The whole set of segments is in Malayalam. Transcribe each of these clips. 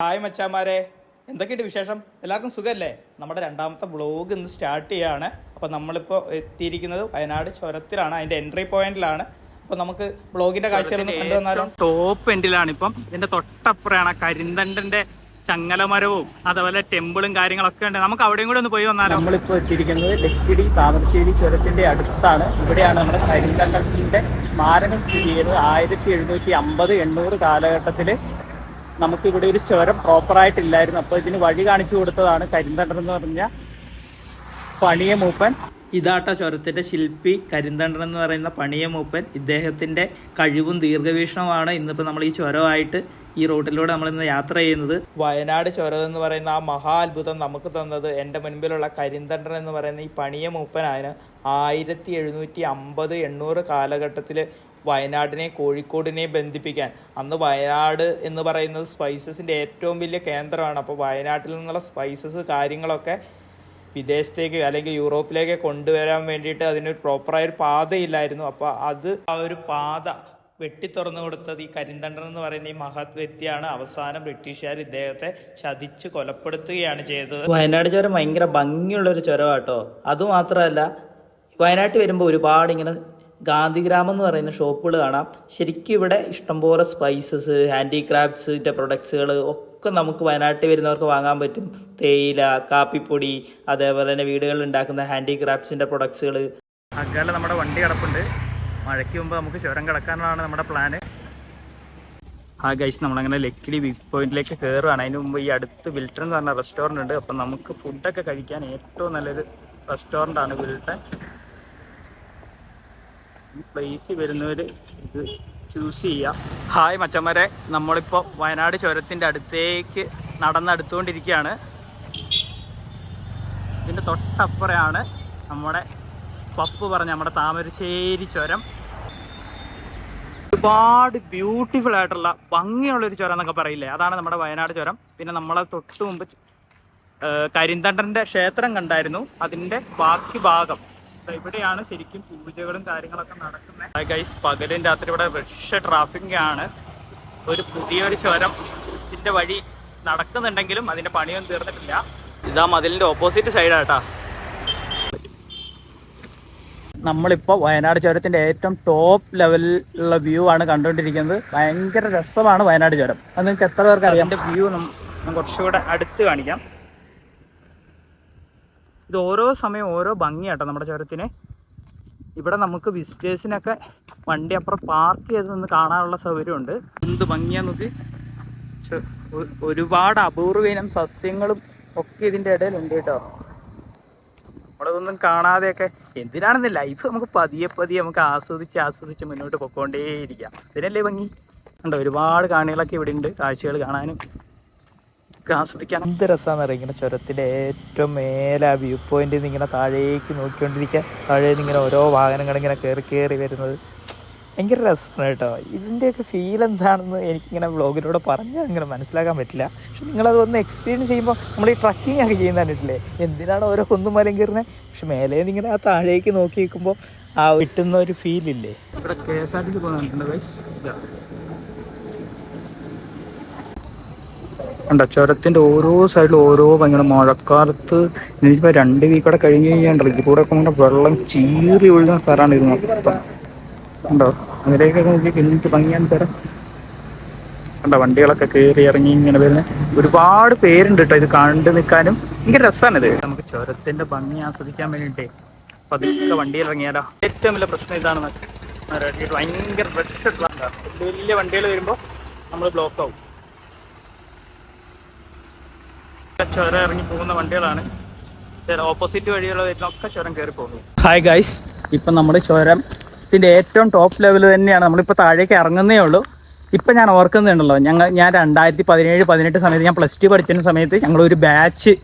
ഹായ് മച്ചാമാരെ, എന്തൊക്കെയുണ്ട് വിശേഷം? എല്ലാവർക്കും സുഖമല്ലേ? നമ്മുടെ രണ്ടാമത്തെ വ്ളോഗ് ഇന്ന് സ്റ്റാർട്ട് ചെയ്യുകയാണ്. അപ്പോൾ നമ്മളിപ്പോൾ എത്തിയിരിക്കുന്നത് വയനാട് ചുരത്തിലാണ്, അതിൻ്റെ എൻട്രി പോയിന്റിലാണ്. അപ്പോൾ നമുക്ക് വ്ളോഗിൻ്റെ കാഴ്ചകളൊന്ന് കണ്ടു വന്നാലും. ടോപ്പ് എൻഡിലാണ് ഇപ്പം. ഇതിൻ്റെ തൊട്ടപ്പുറമാണ് കരിന്തണ്ടൻ്റെ ചങ്ങലമരവും അതുപോലെ ടെമ്പിളും കാര്യങ്ങളൊക്കെ ഉണ്ട്. നമുക്ക് അവിടെയും കൂടെ ഒന്ന് പോയി വന്നാലും. നമ്മളിപ്പോൾ എത്തിയിരിക്കുന്നത് ലക്കിടി താമരശ്ശേരി ചുരത്തിൻ്റെ അടുത്താണ്. ഇവിടെയാണ് നമ്മുടെ കരിന്തണ്ടൻ്റെ സ്മാരകം സ്ഥിതി ചെയ്യുന്നത്. 1750-800 കാലഘട്ടത്തിൽ നമുക്കിവിടെ ഒരു ചുരം പ്രോപ്പറായിട്ടില്ലായിരുന്നു. അപ്പോൾ ഇതിന് വഴി കാണിച്ചു കൊടുത്തതാണ് കരിന്തണ്ടൻ എന്ന് പറഞ്ഞ പണിയ മൂപ്പൻ. ഇതാട്ട ചുരത്തിൻ്റെ ശില്പി കരിന്തണ്ടൻ എന്ന് പറയുന്ന പണിയ മൂപ്പൻ. ഇദ്ദേഹത്തിൻ്റെ കഴിവും ദീർഘവീക്ഷണമാണ് ഇന്നിപ്പോൾ നമ്മൾ ഈ ചുരമായിട്ട് ഈ റോഡിലൂടെ നമ്മളിന്ന് യാത്ര ചെയ്യുന്നത്. വയനാട് ചുരം എന്ന് പറയുന്ന ആ മഹാ അത്ഭുതം നമുക്ക് തന്നത് എൻ്റെ മുൻപിലുള്ള കരിന്തണ്ടൻ എന്ന് പറയുന്ന ഈ പണിയ മൂപ്പനാണ്. 1750-800 കാലഘട്ടത്തിൽ വയനാടിനെയും കോഴിക്കോടിനെയും ബന്ധിപ്പിക്കാൻ, അന്ന് വയനാട് എന്ന് പറയുന്നത് സ്പൈസസിൻ്റെ ഏറ്റവും വലിയ കേന്ദ്രമാണ്. അപ്പോൾ വയനാട്ടിൽ നിന്നുള്ള സ്പൈസസ് കാര്യങ്ങളൊക്കെ വിദേശത്തേക്ക് അല്ലെങ്കിൽ യൂറോപ്പിലേക്ക് കൊണ്ടുവരാൻ വേണ്ടിയിട്ട് അതിനൊരു പ്രോപ്പറായൊരു പാതയില്ലായിരുന്നു. അപ്പോൾ ആ ഒരു പാത വെട്ടിത്തുറന്നു കൊടുത്തത് ഈ കരിന്തണ്ടൻ എന്ന് പറയുന്ന ഈ മഹത് വ്യക്തിയാണ്. അവസാനം ബ്രിട്ടീഷുകാർ ഇദ്ദേഹത്തെ ചതിച്ച് കൊലപ്പെടുത്തുകയാണ് ചെയ്തത്. വയനാട് ചുരം ഭയങ്കര ഭംഗിയുള്ളൊരു ചുരമാട്ടോ. അതുമാത്രമല്ല, വയനാട്ടിൽ വരുമ്പോൾ ഒരുപാട് ഇങ്ങനെ ഗാന്ധിഗ്രാമം എന്ന് പറയുന്ന ഷോപ്പുകൾ കാണാം. ശരിക്കും ഇവിടെ ഇഷ്ടംപോലെ സ്പൈസസ്, ഹാൻഡിക്രാഫ്റ്റ്സിൻ്റെ പ്രൊഡക്ട്സുകൾ ഒക്കെ നമുക്ക് വയനാട്ടിൽ വരുന്നവർക്ക് വാങ്ങാൻ പറ്റും. തേയില, കാപ്പിപ്പൊടി, അതേപോലെ തന്നെ വീടുകളിൽ ഉണ്ടാക്കുന്ന ഹാൻഡിക്രാഫ്റ്റ്സിൻ്റെ പ്രൊഡക്ട്സുകൾ. അക്കാലം നമ്മുടെ വണ്ടി കിടപ്പുണ്ട്. മഴയ്ക്ക് മുമ്പ് നമുക്ക് ചുരം കിടക്കാനാണ് നമ്മുടെ പ്ലാന്. ആ ഗൈസ്, നമ്മളങ്ങനെ ലക്കിടി വ്യൂ പോയിന്റിലേക്ക് കയറുകയാണ്. അതിന് മുമ്പ് ഈ അടുത്ത് വിൽട്ടൺ എന്ന് പറഞ്ഞ റെസ്റ്റോറൻറ്റ് ഉണ്ട്. അപ്പം നമുക്ക് ഫുഡൊക്കെ കഴിക്കാൻ ഏറ്റവും നല്ലൊരു റെസ്റ്റോറൻ്റാണ് വിൽട്ടൺ. ഈ പ്ലേസിൽ വരുന്നവർ ഇത് ചൂസ് ചെയ്യാം. ഹായ് മച്ചന്മാരെ, നമ്മളിപ്പോൾ വയനാട് ചുരത്തിൻ്റെ അടുത്തേക്ക് നടന്നെടുത്തുകൊണ്ടിരിക്കുകയാണ്. ഇതിൻ്റെ തൊട്ടപ്പുറയാണ് നമ്മുടെ പപ്പു പറഞ്ഞ നമ്മുടെ താമരശ്ശേരി ചുരം. ഒരുപാട് ബ്യൂട്ടിഫുൾ ആയിട്ടുള്ള ഭംഗിയുള്ളൊരു ചുരം എന്നൊക്കെ പറയില്ലേ, അതാണ് നമ്മുടെ വയനാട് ചുരം. പിന്നെ നമ്മളെ തൊട്ട് മുമ്പ് കരിന്തണ്ടൻ്റെ ക്ഷേത്രം കണ്ടായിരുന്നു. അതിൻ്റെ ബാക്കി ഭാഗം ഇവിടെയാണ് ശരിക്കും പൂജകളും കാര്യങ്ങളൊക്കെ നടക്കുന്നത്. ഗൈസ്, പകലും രാത്രി ഇവിടെ റഷ് ട്രാഫിക് ആണ്. ഒരു പുതിയൊരു ചുരം ഇതിൻ്റെ വഴി നടക്കുന്നുണ്ടെങ്കിലും അതിൻ്റെ പണിയൊന്നും തീർന്നിട്ടില്ല. ഇതാ മതിലിൻ്റെ ഓപ്പോസിറ്റ് സൈഡാട്ടാ. നമ്മളിപ്പോൾ വയനാട് ചുരത്തിൻ്റെ ഏറ്റവും ടോപ്പ് ലെവലിലുള്ള വ്യൂ ആണ് കണ്ടുകൊണ്ടിരിക്കുന്നത്. ഭയങ്കര രസമാണ് വയനാട് ചുരം. അത് നിങ്ങൾക്ക് എത്ര പേർക്ക് അറിയാം? എൻ്റെ വ്യൂ ഞാൻ കുറച്ചുകൂടെ അടുത്ത് കാണിക്കാം. ഇത് ഓരോ സമയം ഓരോ ഭംഗിയാട്ടോ നമ്മുടെ ചുരത്തിന്. ഇവിടെ നമുക്ക് വിസിറ്റേഴ്സിനൊക്കെ വണ്ടി അപ്പുറം പാർക്ക് ചെയ്ത് നിന്ന് കാണാനുള്ള സൗകര്യമുണ്ട്. എന്ത് ഭംഗിയാന്ന് നോക്ക്. ഒരുപാട് അപൂർവയിനം സസ്യങ്ങളും ഒക്കെ ഇതിൻ്റെ ഇടയിലുണ്ട് കേട്ടോ. നമ്മളതൊന്നും കാണാതെയൊക്കെ എന്തിനാണെന്ന് ലൈഫ് നമുക്ക് പതിയെ നമുക്ക് ആസ്വദിച്ച് മുന്നോട്ട് പൊയ്ക്കൊണ്ടേയിരിക്കാം. ഇതിനല്ലേ ഭംഗി. ഉണ്ടോ, ഒരുപാട് കാണികളൊക്കെ ഇവിടെ ഉണ്ട്, കാഴ്ചകൾ കാണാനും ആസ്വദിക്കാൻ. എന്ത് രസമാണെന്ന് അറിയാം. ഇങ്ങനെ ചുരത്തിൻ്റെ ഏറ്റവും മേലെ വ്യൂ പോയിന്റിൽ നിന്ന് ഇങ്ങനെ താഴേക്ക് നോക്കിക്കൊണ്ടിരിക്കുക. താഴെ നിന്ന് ഇങ്ങനെ ഓരോ വാഹനങ്ങളിങ്ങനെ കയറി വരുന്നത് ഭയങ്കര രസമാണ് കേട്ടോ. ഇതിൻ്റെയൊക്കെ ഫീൽ എന്താണെന്ന് എനിക്കിങ്ങനെ വ്ളോഗിലൂടെ പറഞ്ഞാൽ ഇങ്ങനെ മനസ്സിലാക്കാൻ പറ്റില്ല. പക്ഷെ നിങ്ങളത് ഒന്ന് എക്സ്പീരിയൻസ് ചെയ്യുമ്പോൾ നമ്മൾ ഈ ട്രക്കിംഗ് ഒക്കെ ചെയ്യുന്ന കണ്ടിട്ടില്ലേ, എന്തിനാണ് ഓരോ കുന്നുമലയും കയറുന്നത്. പക്ഷെ മേലെ ഇങ്ങനെ ആ താഴേക്ക് നോക്കി നിൽക്കുമ്പോൾ ആ കിട്ടുന്ന ഒരു ഫീലില്ലേ. ഇവിടെ KSRTC പോകുന്നുണ്ട് ഗൈസ്. ഉണ്ടോ, ചുരത്തിൻ്റെ ഓരോ സൈഡിലും ഓരോ ഭയങ്കര മഴക്കാലത്ത് എനിക്കിപ്പോൾ 2 വീക്കോടെ കഴിഞ്ഞ് കഴിഞ്ഞാൽ ഇതിൽ കൂടെ ഒക്കെ ഇങ്ങനെ വെള്ളം ചീറി ഒഴുകുന്ന സ്ഥലമാണ് ഇത് മൊത്തം. ഉണ്ടോ, അതിലേക്കൊക്കെ നോക്കി എനിക്ക് ഭംഗിയാണ് തരാം. കണ്ടോ, വണ്ടികളൊക്കെ കയറി ഇറങ്ങി ഇങ്ങനെ വരുന്നത് ഒരുപാട് പേരുണ്ട് കേട്ടോ. ഇത് കണ്ടു നിൽക്കാനും ഭയങ്കര രസമാണിത്. നമുക്ക് ചുരത്തിൻ്റെ ഭംഗി ആസ്വദിക്കാൻ വേണ്ടിയിട്ടേ പതുക്കെ വണ്ടിയിൽ ഇറങ്ങിയാലോ. ഏറ്റവും വലിയ പ്രശ്നം ഇതാണ്, ഭയങ്കര റഷ്. വലിയ വണ്ടികൾ വരുമ്പോൾ നമ്മൾ ബ്ലോക്ക് ആവും. ചുരം ഇറങ്ങി പോകുന്ന വണ്ടികളാണ്. ഓപ്പോസിറ്റ് വഴിയുള്ള വരുന്നൊക്കെ ചുരം കയറി പോകും. ഹായ് ഗൈസ്, ഇപ്പം നമ്മുടെ ചുരത്തിൻ്റെ ഏറ്റവും ടോപ്പ് ലെവൽ തന്നെയാണ്. നമ്മളിപ്പോൾ താഴേക്ക് ഇറങ്ങുന്നേ ഉള്ളൂ. ഇപ്പം ഞാൻ ഓർക്കുന്നുണ്ടല്ലോ, ഞാൻ 2017-18 സമയത്ത് ഞാൻ +2 പഠിച്ചിരുന്ന സമയത്ത് ഞങ്ങളൊരു ബാച്ച്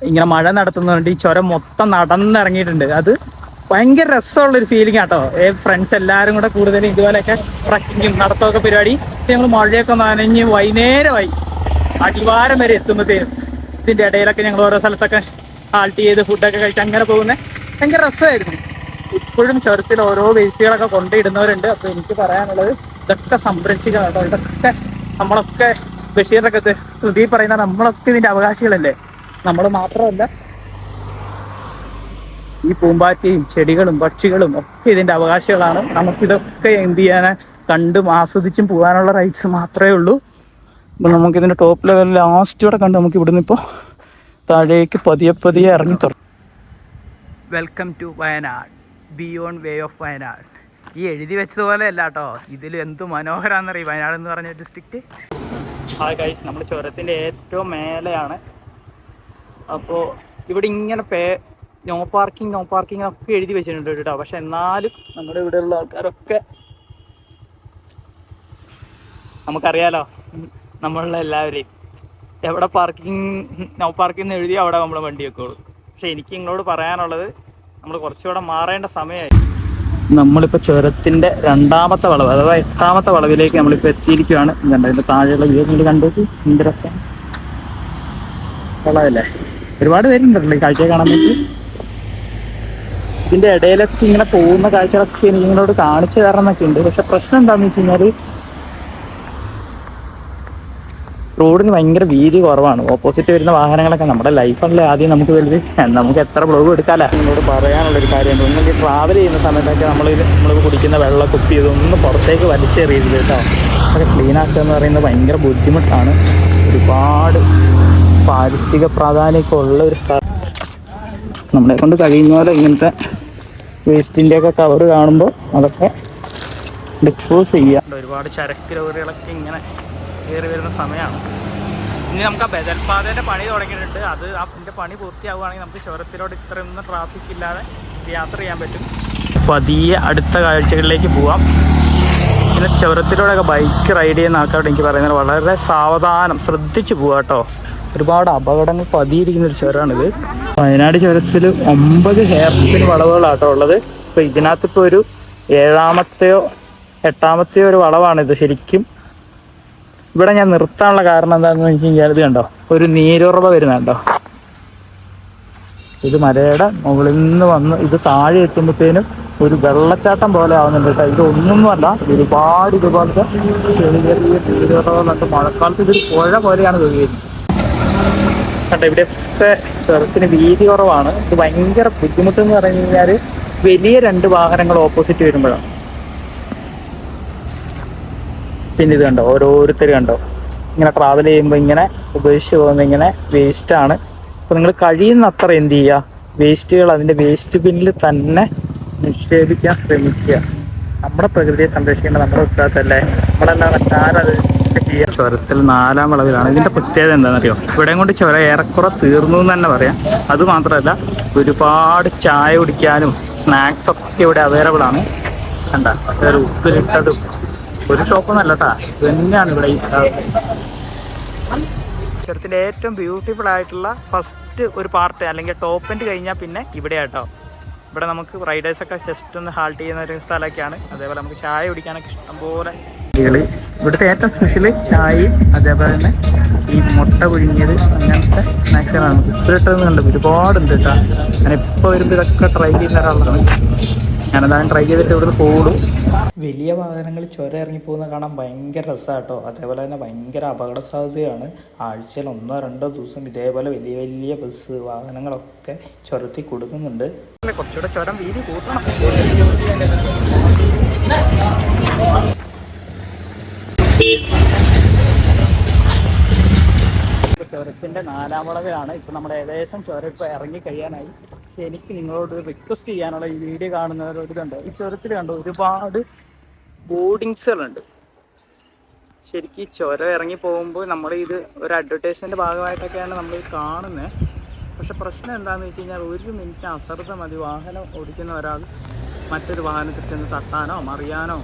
ഇങ്ങനെ മഴ നടത്തുന്നുണ്ട്. ഈ ചുരം മൊത്തം നടന്നിറങ്ങിയിട്ടുണ്ട്. അത് ഭയങ്കര രസമുള്ളൊരു ഫീലിംഗ് ആട്ടോ. ഫ്രണ്ട്സ് എല്ലാവരും കൂടെ കൂടുതലും ഇതുപോലെയൊക്കെ ട്രക്കിങ്ങും നടത്തമൊക്കെ പരിപാടി. ഞങ്ങൾ മഴയൊക്കെ നനഞ്ഞ് വൈകുന്നേരമായി അടിവാരം വരെ എത്തുമ്പോഴത്തേനും ഇതിൻ്റെ ഇടയിലൊക്കെ ഞങ്ങൾ ഓരോ സ്ഥലത്തൊക്കെ ഹാൾട്ട് ചെയ്ത് ഫുഡൊക്കെ കഴിച്ച് അങ്ങനെ പോകുന്നത് ഭയങ്കര രസമായിരുന്നു. ഇപ്പോഴും ചുരത്തിൽ ഓരോ വേസ്റ്റുകളൊക്കെ കൊണ്ടിടുന്നവരുണ്ട്. അപ്പോൾ എനിക്ക് പറയാനുള്ളത്, ഇതൊക്കെ സംരക്ഷിക്കണം കേട്ടോ. ഇതൊക്കെ നമ്മളൊക്കെ ബഷീറിനൊക്കെ ശ്രുതി പറയുന്ന നമ്മളൊക്കെ ഇതിന്റെ അവകാശികളല്ലേ. നമ്മൾ മാത്രമല്ല, ഈ പൂമ്പാറ്റയും ചെടികളും പക്ഷികളും ഒക്കെ ഇതിന്റെ അവകാശികളാണ്. നമുക്കിതൊക്കെ എന്ത് ചെയ്യാൻ, കണ്ടും ആസ്വദിച്ചും പോകാനുള്ള റൈറ്റ്സ് മാത്രമേ ഉള്ളൂ. അപ്പം നമുക്കിതിൻ്റെ ടോപ്പ് ലെവലിൽ ലാസ്റ്റോടെ കണ്ട് നമുക്ക് ഇവിടുന്ന് ഇപ്പോൾ താഴേക്ക് പതിയെ ഇറങ്ങി തുറക്കും. Welcome to Wayanad, beyond way of Wayanad. ഈ എഴുതി വെച്ചതുപോലെ അല്ല കേട്ടോ, ഇതിൽ എന്ത് മനോഹരമാണെന്നറിയും വയനാട് എന്ന് പറഞ്ഞ ഡിസ്ട്രിക്റ്റ്. ഹായ് ഗൈസ്, നമ്മൾ ചുരത്തിൻ്റെ ഏറ്റവും മേലെയാണ്. അപ്പോൾ ഇവിടെ ഇങ്ങനെ നോ പാർക്കിംഗ് ഒക്കെ എഴുതി വെച്ചിട്ടുണ്ട് കേട്ടോ. പക്ഷെ എന്നാലും നമ്മുടെ ഇവിടെയുള്ള ആൾക്കാരൊക്കെ, നമുക്കറിയാലോ നമ്മളുടെ എല്ലാവരെയും, എവിടെ നോ പാർക്കിംഗ് എന്ന് എഴുതി അവിടെ നമ്മൾ വണ്ടി വെക്കുള്ളൂ. പക്ഷെ എനിക്ക് നിങ്ങളോട് പറയാനുള്ളത്, നമ്മൾ കുറച്ചുകൂടെ മാറേണ്ട സമയമായി. നമ്മളിപ്പോൾ ചുരത്തിൻ്റെ 2ാമത്തെ വളവ്, അഥവാ 8ാമത്തെ വളവിലേക്ക് നമ്മളിപ്പോൾ എത്തിയിരിക്കുകയാണ്. ഇതിൻ്റെ താഴെയുള്ള വീട് കണ്ടിട്ട് എന്ത് രസം വളവല്ലേ. ഒരുപാട് പേരുണ്ടല്ലോ ഈ കാഴ്ച കാണാൻ വേണ്ടി. ഇതിൻ്റെ ഇടയിലൊക്കെ ഇങ്ങനെ പോകുന്ന കാഴ്ചകളൊക്കെ എനിക്ക് നിങ്ങളോട് കാണിച്ചു തരണം എന്നൊക്കെ ഉണ്ട്. പക്ഷെ പ്രശ്നം എന്താണെന്ന് വെച്ച് കഴിഞ്ഞാൽ റോഡിന് ഭയങ്കര വീതി കുറവാണ്. ഓപ്പോസിറ്റ് വരുന്ന വാഹനങ്ങളൊക്കെ, നമ്മുടെ ലൈഫല്ലേ ആദ്യം നമുക്ക് വലുത്, നമുക്ക് എത്ര ബ്ലോഗ് എടുക്കാമല്ലോ. നിങ്ങളോട് പറയാനുള്ളൊരു കാര്യമുണ്ട്, ഒന്നെങ്കിൽ ട്രാവൽ ചെയ്യുന്ന സമയത്തൊക്കെ നമ്മൾ കുടിക്കുന്ന വെള്ളം കുപ്പി ഇതൊന്നും പുറത്തേക്ക് വലിച്ചെറിയരുത് കേട്ടോ. അതൊക്കെ ക്ലീൻ ആക്കുക എന്ന് പറയുന്നത് ഭയങ്കര ബുദ്ധിമുട്ടാണ്. ഒരുപാട് പാരിസ്ഥിതിക പ്രാധാന്യമൊക്കെ ഉള്ള ഒരു സ്ഥലം. നമ്മളെ കൊണ്ട് കഴിയുന്ന പോലെ ഇങ്ങനത്തെ വേസ്റ്റിൻ്റെയൊക്കെ കവർ കാണുമ്പോൾ അതൊക്കെ ഡിസ്പോസ് ചെയ്യുക. ഒരുപാട് ചരക്ക് ലോറികളൊക്കെ ഇങ്ങനെ കയറി വരുന്ന സമയമാണ്. ഇനി നമുക്ക് ആ ബദൽപാതയുടെ പണി തുടങ്ങിയിട്ടുണ്ട്. അതിൻ്റെ പണി പൂർത്തിയാവുകയാണെങ്കിൽ നമുക്ക് ചുരത്തിലോട്ട് ഇത്രയൊന്നും ട്രാഫിക് ഇല്ലാതെ യാത്ര ചെയ്യാൻ പറ്റും. പതിയെ അടുത്ത കാഴ്ചകളിലേക്ക് പോവാം. പിന്നെ ചുരത്തിലൂടെയൊക്കെ ബൈക്ക് റൈഡ് ചെയ്യുന്ന ആൾക്കാരോട് എനിക്ക് പറയുന്നത് വളരെ സാവധാനം ശ്രദ്ധിച്ച് പോവാം കേട്ടോ. ഒരുപാട് അപകടങ്ങൾ പതിയിരിക്കുന്നൊരു ചുരമാണിത്. വയനാട് ചുരത്തിൽ 9 ഹെയർ പിൻ വളവുകളാട്ടോ ഉള്ളത്. ഇപ്പോൾ ഇതിനകത്തിപ്പോൾ ഒരു 7ാമത്തെയോ 8ാമത്തെയോ ഒരു വളവാണിത് ശരിക്കും. ഇവിടെ ഞാൻ നിർത്താനുള്ള കാരണം എന്താണെന്ന് വെച്ച് കഴിഞ്ഞാൽ ഇത് കണ്ടോ, ഒരു നീരുറവ വരുന്നുണ്ടോ. ഇത് മലയുടെ മുകളിൽ നിന്ന് വന്ന് ഇത് താഴെ എത്തുമ്പോഴത്തേനും ഒരു വെള്ളച്ചാട്ടം പോലെ ആവുന്നുണ്ട് കേട്ടോ. ഇതൊന്നുമല്ല, ഒരുപാട് ഇതുപോലത്തെ ചെറിയ നീരുറവ കണ്ട് മഴക്കാലത്ത് ഇതൊരു പുഴ പോലെയാണ് തോന്നിയത് കണ്ടോ. ഇവിടെയൊക്കെ ചുരത്തിന് വീതി കുറവാണ്. ഇത് ഭയങ്കര ബുദ്ധിമുട്ടെന്ന് പറഞ്ഞു കഴിഞ്ഞാൽ വലിയ 2 വാഹനങ്ങൾ ഓപ്പോസിറ്റ് വരുമ്പോഴാണ്. പിന്നെ ഇത് കണ്ടോ, ഓരോരുത്തർ കണ്ടോ ഇങ്ങനെ ട്രാവൽ ചെയ്യുമ്പോൾ ഇങ്ങനെ ഉപേക്ഷിച്ച് പോകുന്ന ഇങ്ങനെ വേസ്റ്റാണ്. അപ്പോൾ നിങ്ങൾ കഴിയുന്ന അത്ര എന്ത് ചെയ്യുക, വേസ്റ്റുകൾ അതിൻ്റെ വേസ്റ്റ് ബിന്നിൽ തന്നെ നിക്ഷേപിക്കാൻ ശ്രമിക്കുക. നമ്മുടെ പ്രകൃതിയെ സംരക്ഷിക്കേണ്ട നമ്മുടെ ഉത്തരവാദിത്തമല്ലേ. നമ്മളല്ലാതെ ആരത് ചെയ്യുക. ചുരത്തിൽ 4ാം വളവിലാണ്. ഇതിൻ്റെ പ്രത്യേകത എന്താണെന്നറിയോ, ഇവിടെയും കൊണ്ട് ചുരം ഏറെക്കുറെ തീർന്നു എന്ന് തന്നെ പറയാം. അതുമാത്രമല്ല, ഒരുപാട് ചായ കുടിക്കാനും സ്നാക്സൊക്കെ ഇവിടെ അവൈലബിൾ ആണ്. കണ്ട, വേറെ ഉപ്പിലിട്ടതും ഒരു ഷോപ്പൊന്നല്ല കേട്ടാ, ഇത് തന്നെയാണ് ഇവിടെ ഈ ചുരത്തിൻ്റെ ഏറ്റവും ബ്യൂട്ടിഫുൾ ആയിട്ടുള്ള ഫസ്റ്റ് ഒരു പാർട്ട് അല്ലെങ്കിൽ ടോപ്പ് എൻഡ് കഴിഞ്ഞാൽ പിന്നെ ഇവിടെ കേട്ടോ. ഇവിടെ നമുക്ക് റൈഡേഴ്സൊക്കെ ജസ്റ്റ് ഒന്ന് ഹാൾട്ട് ചെയ്യുന്ന ഒരു സ്ഥലമൊക്കെയാണ്. അതേപോലെ നമുക്ക് ചായ കുടിക്കാനൊക്കെ ഇഷ്ടംപോലെ. ഇവിടുത്തെ ഏറ്റവും സ്പെഷ്യൽ ചായയും അതേപോലെ തന്നെ ഈ മുട്ട പുഴുങ്ങിയത് അങ്ങനത്തെ സ്നാക്സുകളാണ്. ഉപ്പിലിട്ടതെന്ന് കണ്ടു ഒരുപാടുണ്ട് കേട്ടോ. ഞാൻ ഇപ്പോൾ വരുമ്പോൾ ഇതൊക്കെ ട്രൈ ചെയ്യുന്ന ഒരാളാണ്. ഞാനെന്തായാലും ട്രൈ ചെയ്തിട്ട് ഇവിടുന്ന് പോകും. വലിയ വാഹനങ്ങൾ ചുരം ഇറങ്ങിപ്പോകുന്ന കാണാൻ ഭയങ്കര രസമാണ് കേട്ടോ. അതേപോലെ തന്നെ ഭയങ്കര അപകട സാധ്യതയാണ്. ആഴ്ചയിൽ 1-2 ദിവസം ഇതേപോലെ വലിയ വലിയ ബസ് വാഹനങ്ങളൊക്കെ ചുരത്തിൽ കൊടുക്കുന്നുണ്ട്. കുറച്ചുകൂടെ ചുരം വീതി കൂട്ടണം. ചുരത്തിൻ്റെ 4ാം വളവിലാണ്. ഇപ്പോൾ നമ്മൾ ഏകദേശം ചുരം ഇപ്പോൾ ഇറങ്ങി കഴിയാനായി. പക്ഷെ എനിക്ക് നിങ്ങളോട് റിക്വസ്റ്റ് ചെയ്യാനുള്ള, ഈ വീഡിയോ കാണുന്നവരോട് കണ്ടോ, ഈ ചുരത്തിൽ കണ്ടോ ഒരുപാട് ബോർഡിങ്സുകളുണ്ട്. ശരിക്കും ഈ ചുരം ഇറങ്ങി പോകുമ്പോൾ നമ്മളിത് ഒരു അഡ്വർടൈസ്മെൻ്റ് ഭാഗമായിട്ടൊക്കെയാണ് നമ്മൾ കാണുന്നത്. പക്ഷെ പ്രശ്നം എന്താണെന്ന് വെച്ച് കഴിഞ്ഞാൽ 1 മിനിറ്റ് അശ്രദ്ധ മതി വാഹനം ഓടിക്കുന്ന ഒരാൾ മറ്റൊരു വാഹനത്തിൽ ചെന്ന് തട്ടാനോ മറിയാനോ.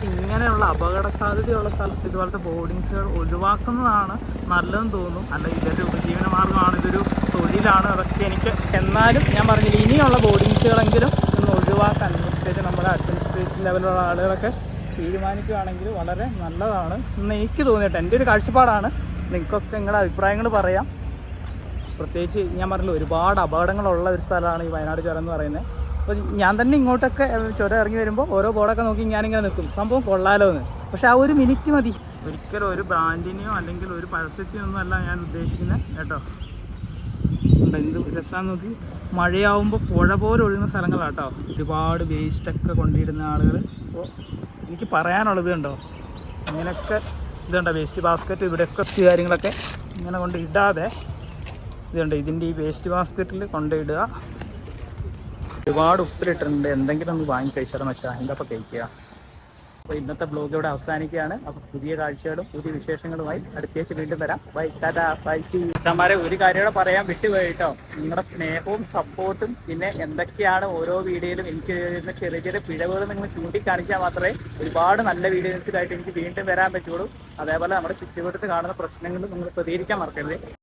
ഇങ്ങനെയുള്ള അപകട സാധ്യതയുള്ള സ്ഥലത്ത് ഇതുപോലത്തെ ബോർഡിങ്സുകൾ ഒഴിവാക്കുന്നതാണ് നല്ലതെന്ന് തോന്നും. അല്ല, ഇതൊരു ഉപജീവന മാർഗ്ഗമാണ്, ഇതൊരു തൊഴിലാണ്, അതൊക്കെ എനിക്ക്. എന്നാലും ഞാൻ പറഞ്ഞില്ല, ഇനിയുള്ള ബോർഡിങ്സുകളെങ്കിലും ഒന്ന് ഒഴിവാക്കാൻ പ്രത്യേകിച്ച് നമ്മുടെ അഡ്മിനിസ്ട്രേറ്റീവ് ലെവലുള്ള ആളുകളൊക്കെ തീരുമാനിക്കുകയാണെങ്കിൽ വളരെ നല്ലതാണ് എന്ന് എനിക്ക് തോന്നിയിട്ട്. എൻ്റെ ഒരു കാഴ്ചപ്പാടാണ്. നിങ്ങൾക്കൊക്കെ നിങ്ങളുടെ അഭിപ്രായങ്ങൾ പറയാം. പ്രത്യേകിച്ച് ഞാൻ പറഞ്ഞില്ല, ഒരുപാട് അപകടങ്ങളുള്ള ഒരു സ്ഥലമാണ് ഈ വയനാട് ചുരം എന്ന് പറയുന്നത്. അപ്പോൾ ഞാൻ തന്നെ ഇങ്ങോട്ടൊക്കെ ചുരം ഇറങ്ങി വരുമ്പോൾ ഓരോ ബോർഡൊക്കെ നോക്കി ഞാനിങ്ങനെ നിൽക്കും, സംഭവം കൊള്ളാലോ എന്ന്. പക്ഷെ ആ 1 മിനിറ്റ് മതി. ഒരിക്കലും ഒരു ബ്രാൻഡിനെയോ അല്ലെങ്കിൽ ഒരു പരസ്യത്തിനോ ഒന്നും അല്ല ഞാൻ ഉദ്ദേശിക്കുന്നത് കേട്ടോ. എന്ത് രസമാണെന്ന് നോക്കി. മഴയാവുമ്പോൾ പുഴ പോലെ ഒഴുകുന്ന സ്ഥലങ്ങളാണ് കേട്ടോ. ഒരുപാട് വേസ്റ്റൊക്കെ കൊണ്ടിടുന്ന ആളുകൾ. അപ്പോൾ എനിക്ക് പറയാനുള്ളത് കണ്ടോ, ഇങ്ങനെയൊക്കെ ഇതുണ്ടോ വേസ്റ്റ് ബാസ്ക്കറ്റ്, ഇവിടെയൊക്കെ കാര്യങ്ങളൊക്കെ ഇങ്ങനെ കൊണ്ട് ഇടാതെ ഇതുണ്ട്, ഇതിൻ്റെ ഈ വേസ്റ്റ് ബാസ്ക്കറ്റിൽ കൊണ്ടിടുക. ഒരുപാട് ഉപ്പിലിട്ടിട്ടുണ്ട്, എന്തെങ്കിലും ഒന്ന് വാങ്ങി കഴിച്ചാലും വെച്ചാൽ അതിൻ്റെ അപ്പം കഴിക്കുക. അപ്പോൾ ഇന്നത്തെ ബ്ലോഗ് ഇവിടെ അവസാനിക്കുകയാണ്. അപ്പോൾ പുതിയ കാഴ്ചകളും പുതിയ വിശേഷങ്ങളുമായി അടുത്തേച്ച് വീണ്ടും വരാം. Bye tata bye see. അച്ഛന്മാരെ ഒരു കാര്യം കൂടെ പറയാൻ വിട്ടുപോയി കേട്ടോ. നിങ്ങളുടെ സ്നേഹവും സപ്പോർട്ടും പിന്നെ എന്തൊക്കെയാണ് ഓരോ വീഡിയോയിലും എനിക്ക് വരുന്ന ചെറിയ ചെറിയ പിഴവുകൾ നിങ്ങൾ ചൂണ്ടിക്കാണിച്ചാൽ മാത്രമേ ഒരുപാട് നല്ല വീഡിയോസിലായിട്ട് എനിക്ക് വീണ്ടും വരാൻ പറ്റുള്ളൂ. അതേപോലെ നമ്മുടെ ചുറ്റുവട്ടത്ത് കാണുന്ന പ്രശ്നങ്ങൾ നിങ്ങൾ പ്രതികരിക്കാൻ മറക്കരുത്.